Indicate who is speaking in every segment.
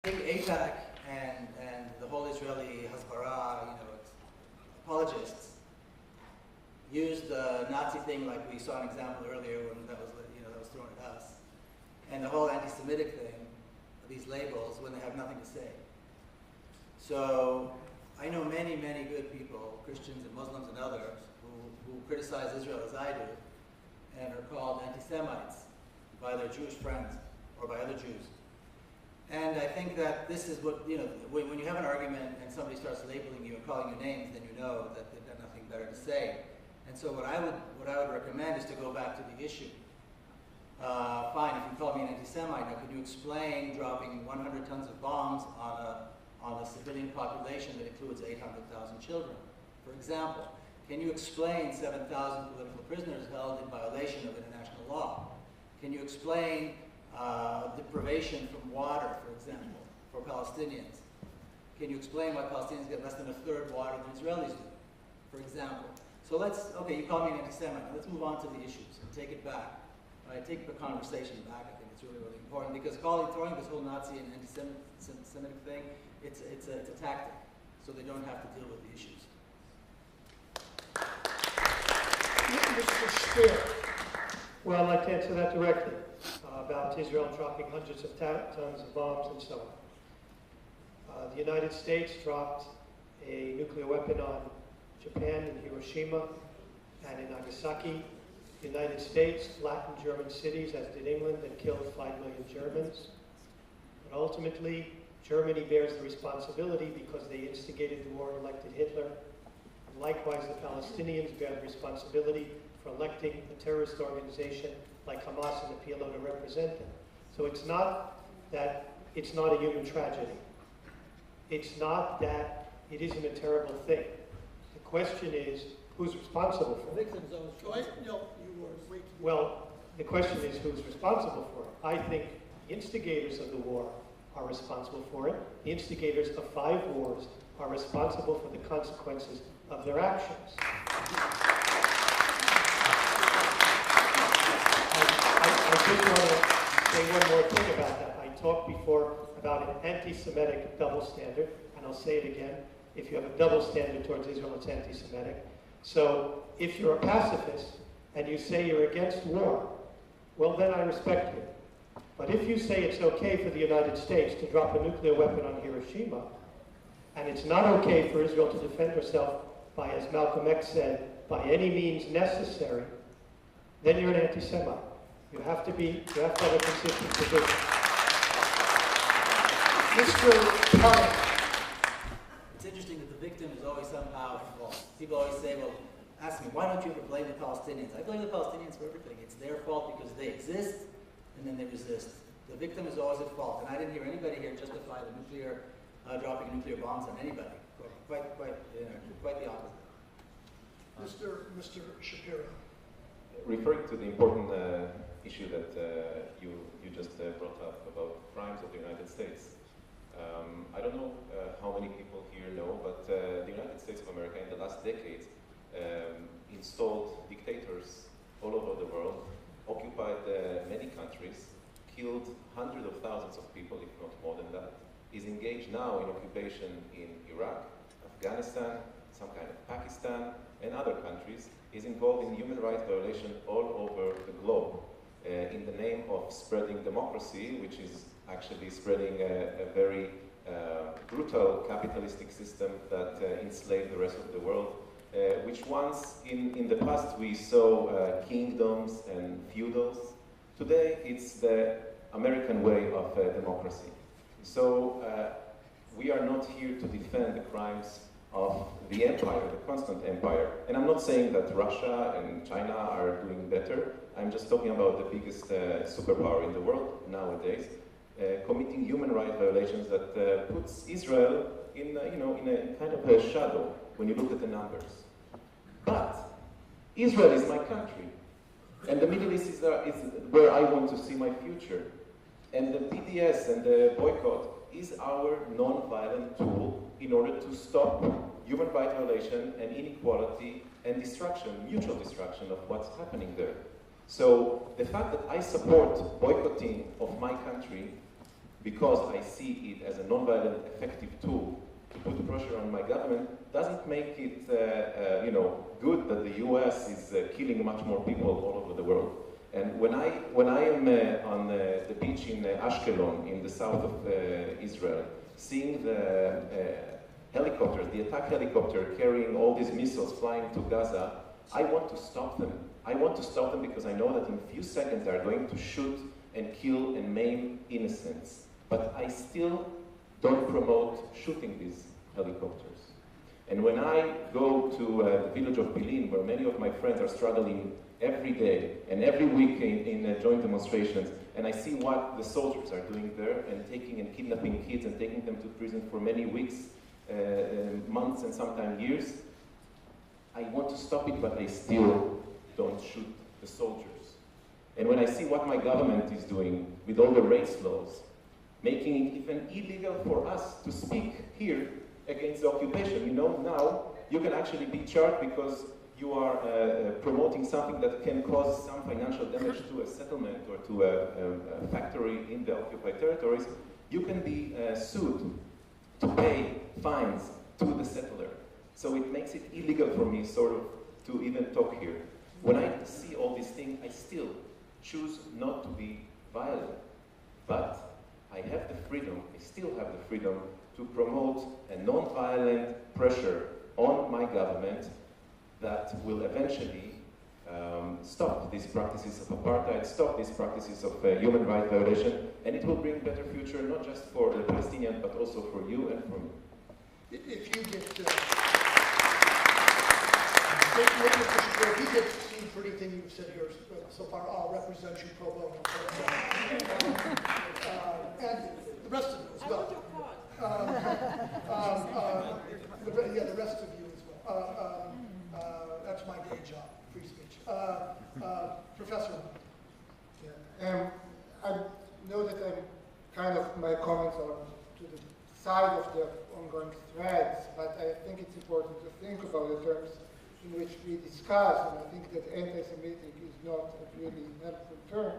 Speaker 1: I think AIPAC and the whole Israeli Hasbara, apologists used the Nazi thing, like we saw an example earlier when that was thrown at us, and the whole anti-Semitic thing, these labels, when they have nothing to say. So I know many, many good people, Christians and Muslims and others, who criticize Israel as I do, and are called anti-Semites by their Jewish friends or by other Jews. And I think that this is what, when you have an argument and somebody starts labeling you and calling you names, then you know that they've got nothing better to say. And so what I would recommend is to go back to the issue. Fine, if you call me an anti-Semite, now could you explain dropping 100 tons of bombs on a civilian population that includes 800,000 children, for example? Can you explain 7,000 political prisoners held in violation of international law? Can you explain deprivation from water, for example, for Palestinians? Can you explain why Palestinians get less than a third water than Israelis do, for example? So okay, you call me an anti-Semite. Now let's move on to the issues and take it back. Right? Take the conversation back. I think it's really, really important because throwing this whole Nazi and anti-Semitic thing, it's a tactic, so they don't have to deal with the issues.
Speaker 2: Mr. Spear. Well, I'd like to answer that directly about Israel dropping hundreds of tons of bombs and so on. The United States dropped a nuclear weapon on Japan in Hiroshima and in Nagasaki. The United States flattened German cities, as did England, and killed 5 million Germans. But ultimately, Germany bears the responsibility because they instigated the war and elected Hitler. And likewise, the Palestinians bear the responsibility for electing a terrorist organization like Hamas and the PLO to represent them. So it's not that it's not a human tragedy. It's not that it isn't a terrible thing. The question is, who's responsible for it? Well, the question is who's responsible for it. I think the instigators of the war are responsible for it. The instigators of 5 wars are responsible for the consequences of their actions. I just want to say one more thing about that. I talked before about an anti-Semitic double standard, and I'll say it again. If you have a double standard towards Israel, it's anti-Semitic. So if you're a pacifist and you say you're against war, well, then I respect you. But if you say it's okay for the United States to drop a nuclear weapon on Hiroshima, and it's not okay for Israel to defend herself by, as Malcolm X said, by any means necessary, then you're an anti-Semite. You have to have a consistent position. Mr. Tanghe.
Speaker 1: It's interesting that the victim is always somehow involved. People always say, well, ask me, why don't you ever blame the Palestinians? I blame the Palestinians for everything. It's their fault because they exist, and then they resist. The victim is always at fault, and I didn't hear anybody here justify the dropping nuclear bombs on anybody. Quite the opposite.
Speaker 2: Mr. Shapiro.
Speaker 3: Referring to the important issue that you just brought up about crimes of the United States. I don't know how many people here know, but the United States of America in the last decades installed dictators all over the world, occupied many countries, killed hundreds of thousands of people, if not more than that, is engaged now in occupation in Iraq, Afghanistan, some kind of Pakistan, and other countries, is involved in human rights violation all over the globe in the name of spreading democracy, which is actually spreading a very brutal capitalistic system that enslaved the rest of the world, which once in the past we saw kingdoms and feudals. Today it's the American way of democracy. So we are not here to defend the crimes of the empire, the constant empire. And I'm not saying that Russia and China are doing better. I'm just talking about the biggest superpower in the world nowadays, committing human rights violations that puts Israel in a kind of a shadow when you look at the numbers. But Israel is my country, and the Middle East is where I want to see my future. And the BDS and the boycott is our non-violent tool in order to stop human rights violation and inequality and destruction, mutual destruction of what's happening there. So the fact that I support boycotting of my country because I see it as a non-violent, effective tool to put pressure on my government, doesn't make it, good that the U.S. is killing much more people all over the world. And when I am on the beach in Ashkelon, in the south of Israel, seeing the helicopters, the attack helicopter carrying all these missiles flying to Gaza, I want to stop them. I want to stop them because I know that in a few seconds they are going to shoot and kill and maim innocents. But I still don't promote shooting these helicopters. And when I go to the village of Bilin, where many of my friends are struggling every day and every week in joint demonstrations, and I see what the soldiers are doing there and taking and kidnapping kids and taking them to prison for many weeks, months and sometimes years, I want to stop it, but I still don't shoot the soldiers. And when I see what my government is doing with all the race laws, making it even illegal for us to speak here against the occupation. Now you can actually be charged because you are promoting something that can cause some financial damage to a settlement or to a factory in the occupied territories. You can be sued to pay fines to the settler. So it makes it illegal for me sort of to even talk here. When I see all these things, I still choose not to be violent. But I have the freedom, I still have the freedom to promote a non-violent pressure on my government that will eventually stop these practices of apartheid, stop these practices of human rights violation, and it will bring a better future not just for the Palestinians, but also for you and for me.
Speaker 4: If you get, if you get sued for anything you've said here so far, I'll represent you pro bono. And the rest of you as well. The rest of you as well. That's my day job, free speech. Professor.
Speaker 5: Yeah. I know that my comments are to the side of the ongoing threads, but I think it's important to think about the terms in which we discuss, and I think that anti-Semitic is not a really helpful term.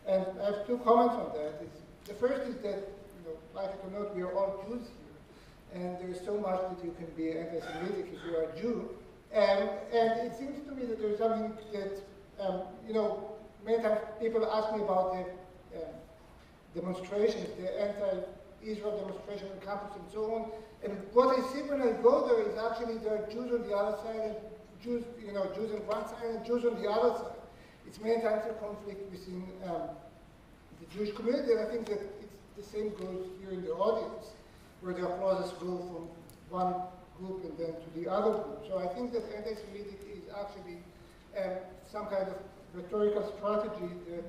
Speaker 5: And I have two comments on that. The first is that, like it or not, we are all Jews here, and there is so much that you can be anti-Semitic if you are a Jew. And it seems to me that there is something that, many times people ask me about the demonstrations, the anti-Israel demonstration on campus and so on. And what I see when I go there is actually there are Jews on the other side, and Jews on one side and Jews on the other side. It's many times a conflict within the Jewish community, and I think that the same goes here in the audience, where the applauses go from one group and then to the other group. So I think that anti-Semitic is actually some kind of rhetorical strategy that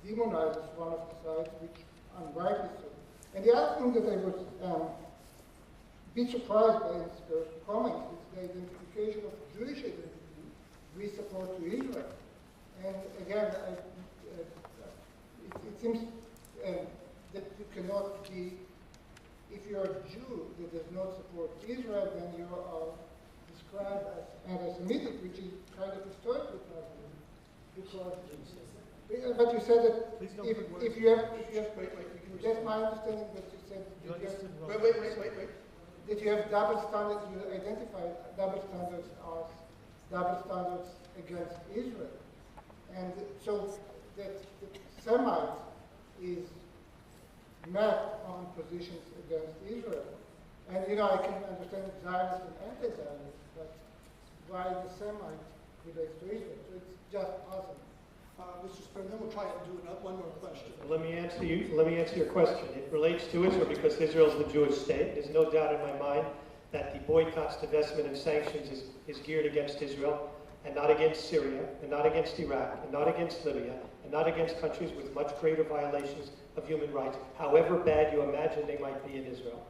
Speaker 5: demonizes one of the sides, which unrightly so. And the other thing that I was a bit surprised by his first comments is the identification of Jewish identity with support to Israel. And again, it seems that you cannot be, if you're a Jew that does not support Israel, then you are described as anti-Semitic, which is kind of historically problem. Because, but you said that if you have, that's my understanding that you said that that you have double standards, you identify double standards as double standards against Israel. And so that the Semite is mapped on positions against Israel. And I can understand Zionist and anti-Zionist, but why the Semite relates to Israel? So it's just puzzling.
Speaker 4: Mr. Sperm, then we'll try and do one more question.
Speaker 2: Let me answer your question. It relates to Israel because Israel is the Jewish state. There's no doubt in my mind that the boycotts, divestment, and sanctions is geared against Israel and not against Syria, and not against Iraq, and not against Libya, and not against countries with much greater violations of human rights, however bad you imagine they might be in Israel.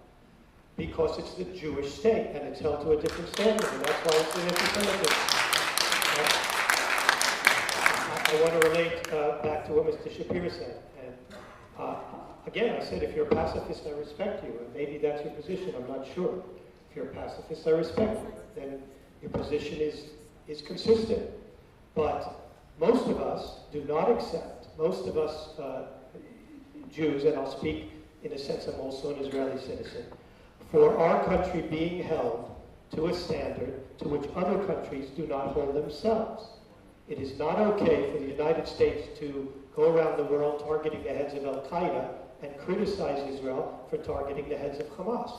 Speaker 2: Because it's the Jewish state, and it's held to a different standard, and that's why it's an anti-Semitism. I want to relate back to what Mr. Shapiro said. And again, I said, if you're a pacifist, I respect you. And maybe that's your position, I'm not sure. If you're a pacifist, I respect you. Then your position is consistent. But most of us do not accept, most of us Jews, and I'll speak in a sense I'm also an Israeli citizen, for our country being held to a standard to which other countries do not hold themselves. It is not okay for the United States to go around the world targeting the heads of Al-Qaeda and criticize Israel for targeting the heads of Hamas.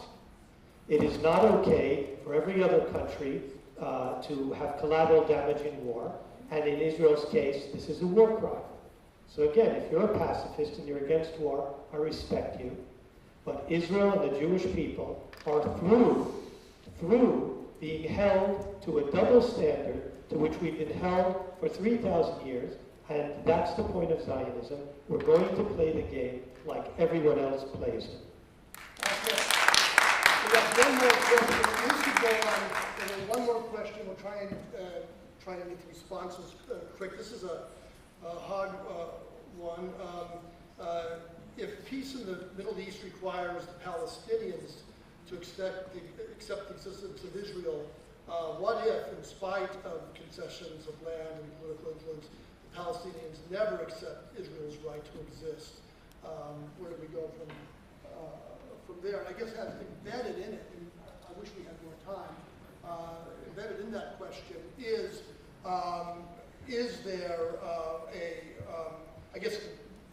Speaker 2: It is not okay for every other country to have collateral damage in war, and in Israel's case, this is a war crime. So again, if you're a pacifist and you're against war, I respect you. But Israel and the Jewish people are through being held to a double standard to which we've been held for 3,000 years, and that's the point of Zionism. We're going to play the game like everyone else plays it.
Speaker 4: Okay. We have one more question. We should go on. And then one more question. We'll try and make the responses quick. This is a hard one. If peace in the Middle East requires the Palestinians to accept the existence of Israel, what if, in spite of concessions of land and political influence, the Palestinians never accept Israel's right to exist? Where do we go from there? And I guess has embedded in it, and I wish we had more time, embedded in that question is there I guess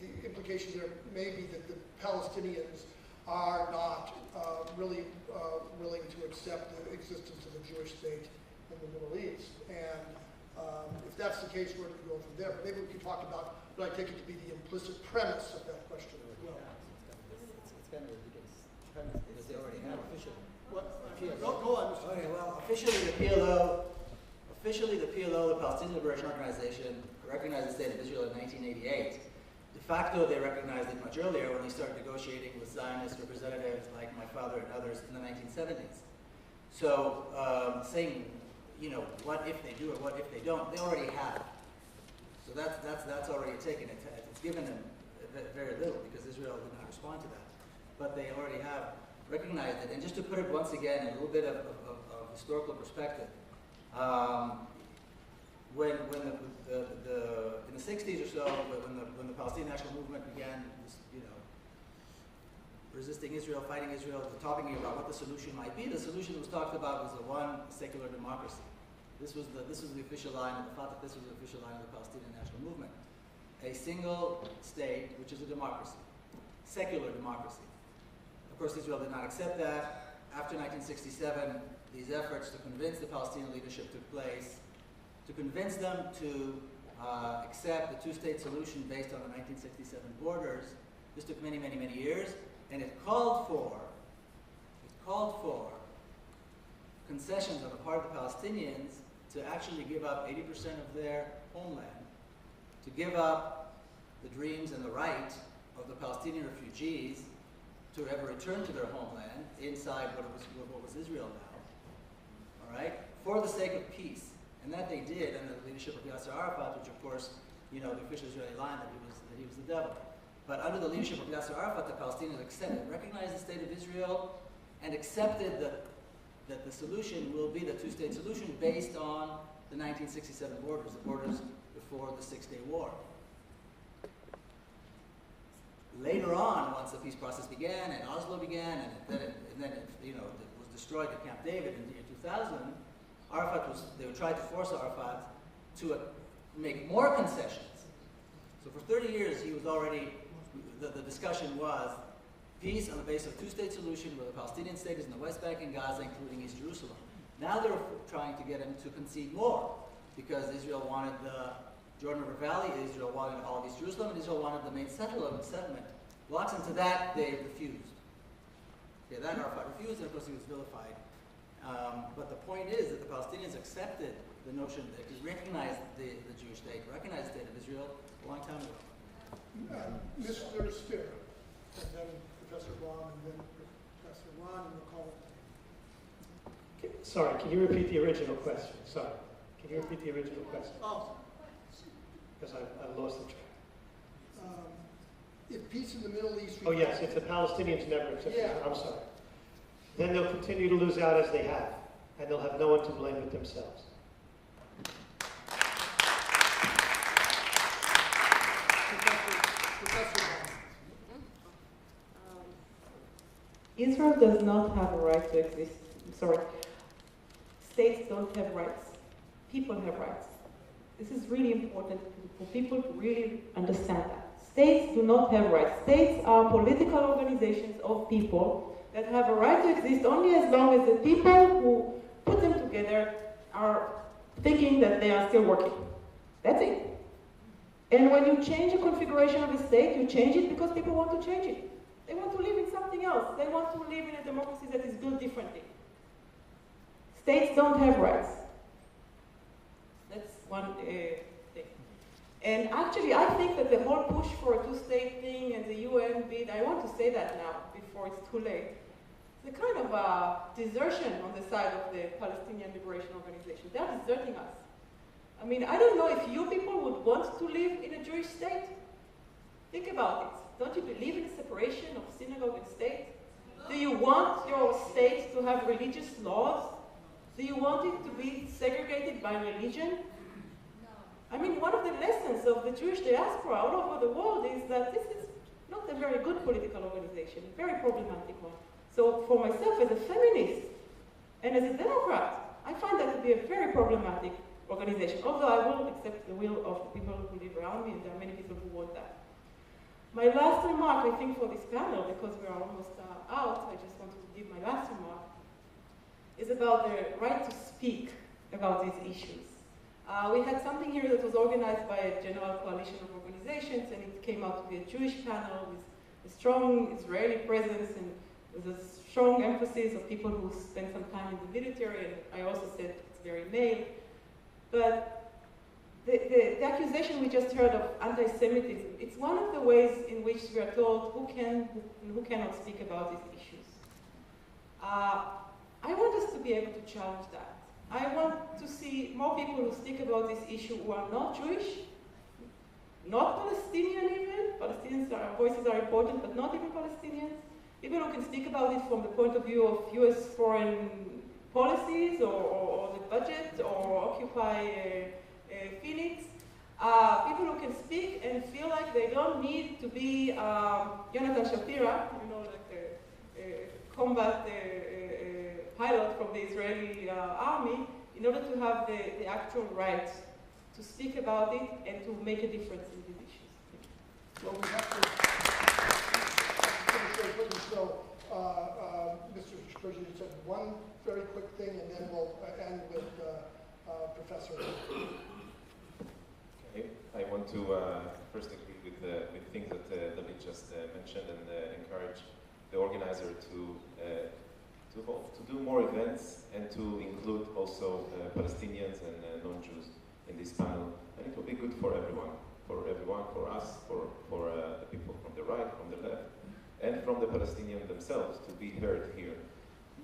Speaker 4: the implication there may be that the Palestinians are not really willing to accept the existence of a Jewish state in the Middle East. And if that's the case, where do we go from there? But maybe we could talk about what I take it to be the implicit premise of that question as well.
Speaker 1: It's kind of ridiculous premise because they already have officially.
Speaker 4: Go on, Mr.
Speaker 1: Okay, well, officially the PLO, the Palestinian Liberation Organization, recognized the state of Israel in 1988. De facto, they recognized it much earlier when they started negotiating with Zionist representatives like my father and others in the 1970s. So saying, you know, what if they do or what if they don't, they already have. So that's already taken. It's given them very little because Israel did not respond to that. But they already have recognized it. And just to put it once again in a little bit of historical perspective, in the 60s or so, when the Palestinian national movement began, resisting Israel, fighting Israel, talking about what the solution might be, the solution that was talked about was a one secular democracy. This was the official line of the Fatah. This was the official line of the Palestinian national movement. A single state, which is a democracy, secular democracy. Of course, Israel did not accept that. After 1967, these efforts to convince the Palestinian leadership took place, to convince them to accept the two-state solution based on the 1967 borders. This took many, many, many years, and it called for concessions on the part of the Palestinians to actually give up 80% of their homeland, to give up the dreams and the right of the Palestinian refugees to ever return to their homeland inside what was Israel now, all right, for the sake of peace. And that they did under the leadership of Yasser Arafat, which of course, the official Israeli line that he was the devil. But under the leadership of Yasser Arafat, the Palestinians recognized the state of Israel and accepted that the solution will be the two-state solution based on the 1967 borders, the borders before the Six-Day War. Later on, once the peace process began and Oslo began, and then it was destroyed at Camp David in the year 2000, they would try to force Arafat to make more concessions. So for 30 years, he was already, the discussion was peace on the basis of two-state solution where the Palestinian state is in the West Bank and Gaza, including East Jerusalem. Now they're trying to get him to concede more because Israel wanted the Jordan River Valley, Israel wanted all of East Jerusalem, and Israel wanted the main settlement blocks, and to that they refused. Okay, that Arafat refused, and of course he was vilified. But the point is that the Palestinians accepted the notion that they recognized the Jewish state, recognized the state of Israel a long time ago.
Speaker 4: Mr. Spear, and then Professor Baum, and then Professor Ron, and we'll call it.
Speaker 2: Sorry, can you repeat the original question? Sorry. Can you repeat the original question?
Speaker 4: Oh.
Speaker 2: Because I lost the track.
Speaker 4: If peace in the Middle East...
Speaker 2: Oh yes, if the Palestinians never accept it,
Speaker 4: Yeah.
Speaker 2: I'm sorry. Then they'll continue to lose out as they have, and they'll have no one to blame but themselves.
Speaker 4: Professor Baum.
Speaker 6: Israel does not have a right to exist. Sorry. States don't have rights. People have rights. This is really important for people to really understand that. States do not have rights. States are political organizations of people that have a right to exist only as long as the people who put them together are thinking that they are still working. That's it. And when you change the configuration of a state, you change it because people want to change it. They want to live in something else. They want to live in a democracy that is built differently. States don't have rights. That's one thing. And actually, I think that the whole push for a two-state thing and the UN bid, I want to say that now, before it's too late, it's a kind of a desertion on the side of the Palestinian Liberation Organization. They're deserting us. I mean, I don't know if you people would want to live in a Jewish state. Think about it. Don't you believe in the separation of synagogue and state? Do you want your state to have religious laws? Do you want it to be segregated by religion? I mean, one of the lessons of the Jewish diaspora all over the world is that this is not a very good political organization, a very problematic one. So for myself as a feminist and as a Democrat, I find that to be a very problematic organization, although I will accept the will of the people who live around me, and there are many people who want that. My last remark, I think, for this panel, because we are almost out, I just wanted to give my last remark, is about the right to speak about these issues. We had something here that was organized by a general coalition of organizations, and it came out to be a Jewish panel with a strong Israeli presence and with a strong emphasis of people who spent some time in the military, and I also said it's very male. But the accusation we just heard of anti-Semitism, it's one of the ways in which we are told who can and who cannot speak about these issues. I want us to be able to challenge that. I want to see more people who speak about this issue who are not Jewish, not Palestinian even. Palestinians' voices are important, but not even Palestinians. People who can speak about it from the point of view of US foreign policies or the budget or Occupy Phoenix. People who can speak and feel like they don't need to be Jonathan Shapira, you know, like a combat pilot from the Israeli army, in order to have the actual right to speak about it and to make a difference in these issues.
Speaker 4: Well, we have to finish very quickly. So, Mr. Shapiro, you said one very quick thing, and then we'll end with Professor.
Speaker 3: Okay. I want to first agree with things that Dalit just mentioned and encourage the organizer to do more events and to include also Palestinians and non-Jews in this panel. And it will be good for everyone, for us, for the people from the right, from the left, and from the Palestinians themselves to be heard here.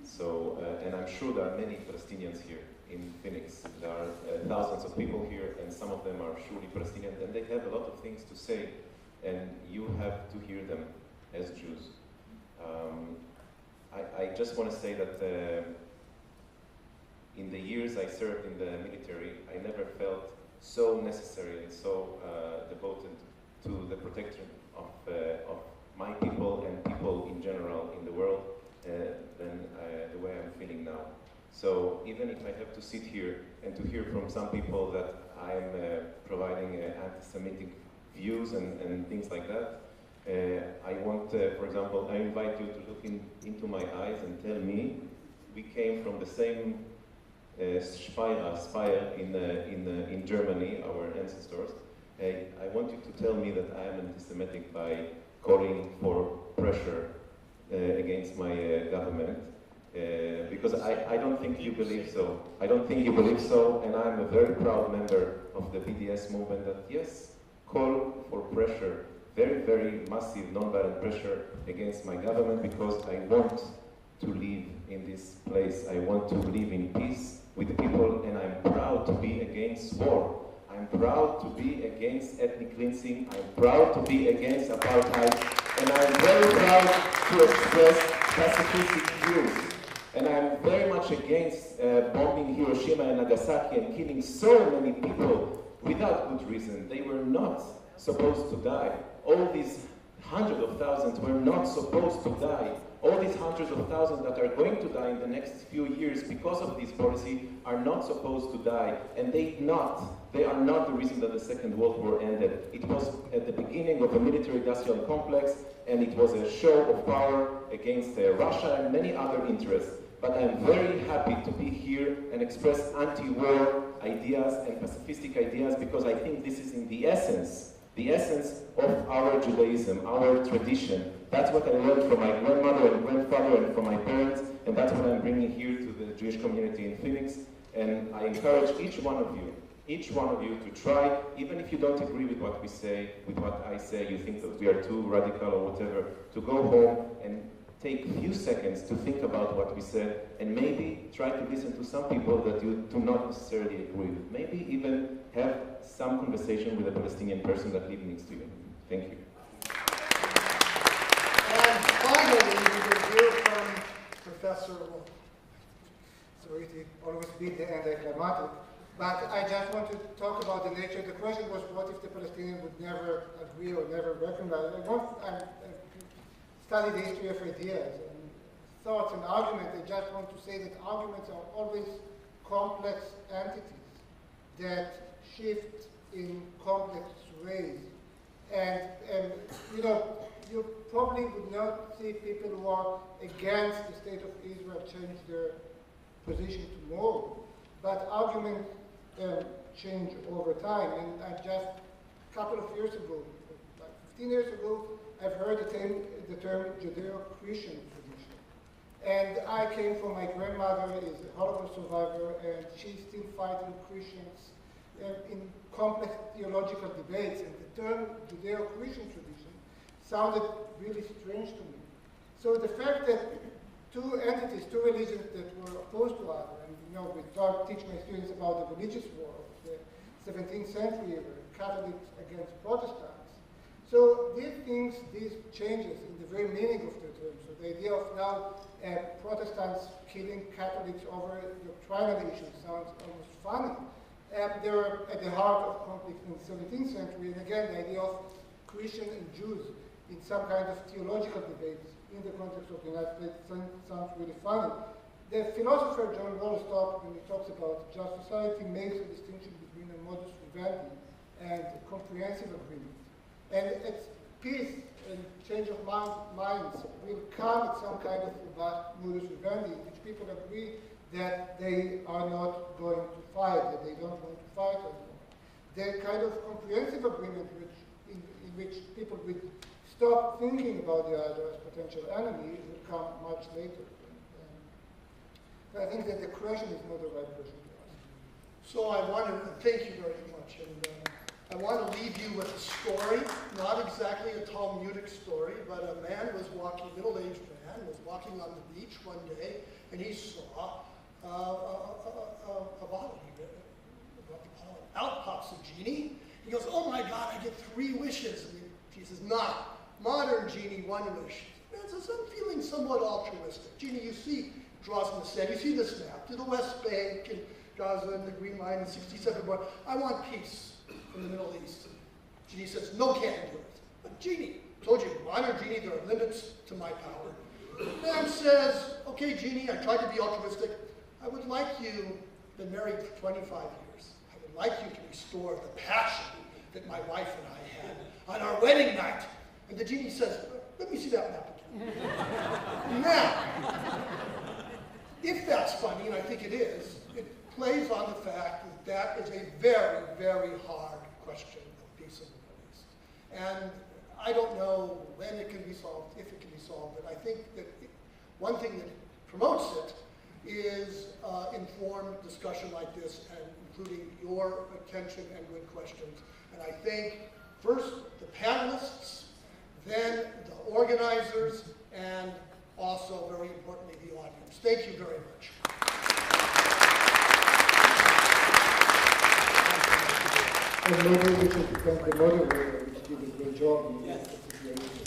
Speaker 3: So, and I'm sure there are many Palestinians here in Phoenix. There are thousands of people here, and some of them are surely Palestinian, and they have a lot of things to say, and you have to hear them as Jews. I just want to say that in the years I served in the military, I never felt so necessary and so devoted to the protection of my people and people in general in the world than the way I'm feeling now. So even if I have to sit here and to hear from some people that I'm providing anti-Semitic views and things like that, I want, for example, I invite you to look into my eyes and tell me we came from the same spire in Germany, our ancestors. I want you to tell me that I am anti-Semitic by calling for pressure against my government, because I don't think you believe so. I don't think you believe so, and I'm a very proud member of the BDS movement that, yes, call for pressure, very, very massive non-violent pressure against my government, because I want to live in this place. I want to live in peace with the people, and I'm proud to be against war. I'm proud to be against ethnic cleansing. I'm proud to be against apartheid, and I'm very proud to express pacifistic views. And I'm very much against bombing Hiroshima and Nagasaki and killing so many people without good reason. They were not supposed to die. All these hundreds of thousands were not supposed to die. All these hundreds of thousands that are going to die in the next few years because of this policy are not supposed to die, and they are not the reason that the Second World War ended. It was at the beginning of a military-industrial complex, and it was a show of power against Russia and many other interests. But I'm very happy to be here and express anti-war ideas and pacifistic ideas, because I think this is in the essence of our Judaism, our tradition. That's what I learned from my grandmother and grandfather and from my parents, and that's what I'm bringing here to the Jewish community in Phoenix. And I encourage each one of you to try, even if you don't agree with what we say, with what I say, you think that we are too radical or whatever, to go home and take a few seconds to think about what we said, and maybe try to listen to some people that you do not necessarily agree with. Maybe even have some conversation with a Palestinian person that lives next to you. Thank you.
Speaker 4: And finally, we will hear from Professor Wolf.
Speaker 5: Sorry to always be the anticlimactic, but I just want to talk about the nature. The question was, what if the Palestinians would never agree or never recognize? I study the history of ideas and thoughts and arguments. I just want to say that arguments are always complex entities that shift in complex ways. And you know, you probably would not see people who are against the state of Israel change their position tomorrow. But arguments change over time. And I just, a couple of years ago, like 15 years ago, I've heard the term Judeo-Christian tradition. And I came from, my grandmother is a Holocaust survivor, and she's still fighting Christians in complex theological debates. And the term Judeo-Christian tradition sounded really strange to me. So the fact that two entities, two religions that were opposed to other, and you know, we teach my students about the religious war of the 17th century, Catholics against Protestants. So these things, these changes in the very meaning of the term, so the idea of now Protestants killing Catholics over doctrinal issues sounds almost funny. They were at the heart of conflict in the 17th century, and again, the idea of Christian and Jews in some kind of theological debates in the context of the United States sounds really funny. The philosopher John Rawls when he talks about just society, makes a distinction between a modus vivendi and a comprehensive agreement. And it's peace and change of minds will come at some kind of modus vivendi in which people agree that they are not going to fight, that they don't want to fight anymore. The kind of comprehensive agreement in which people will stop thinking about the other as potential enemy will come much later. I think that the question is not the right question to ask.
Speaker 4: So I want to thank you very much. And I want to leave you with a story, not exactly a Talmudic story, but a man was walking, middle-aged man, was walking on the beach one day, and he saw a bottle. Out pops a genie. He goes, "Oh my God, I get 3 wishes." And he says, "Not. Modern genie, 1 wish." Man says, "I'm feeling somewhat altruistic." Genie, you see, draws in the sand. You see this map to the West Bank and Gaza and the Green Line and 67 border. I want peace in the Middle East. Genie says, "No, can't do it." But Genie, told you, modern genie, there are limits to my power. Man says, "Okay, Genie, I tried to be altruistic. I would like you, been married for 25 years. I would like you to restore the passion that my wife and I had on our wedding night." And the genie says, "Let me see that map again." Now, if that's funny, and I think it is, it plays on the fact that that is a very, very hard question of peace in the Middle East. And I don't know when it can be solved, if it can be solved, but I think that one thing that promotes it is informed discussion like this, and including your attention and good questions. And I thank first the panelists, then the organizers, and also, very importantly, the audience. Thank you very much.
Speaker 5: And maybe we should thank the moderator, which did a great job in this situation.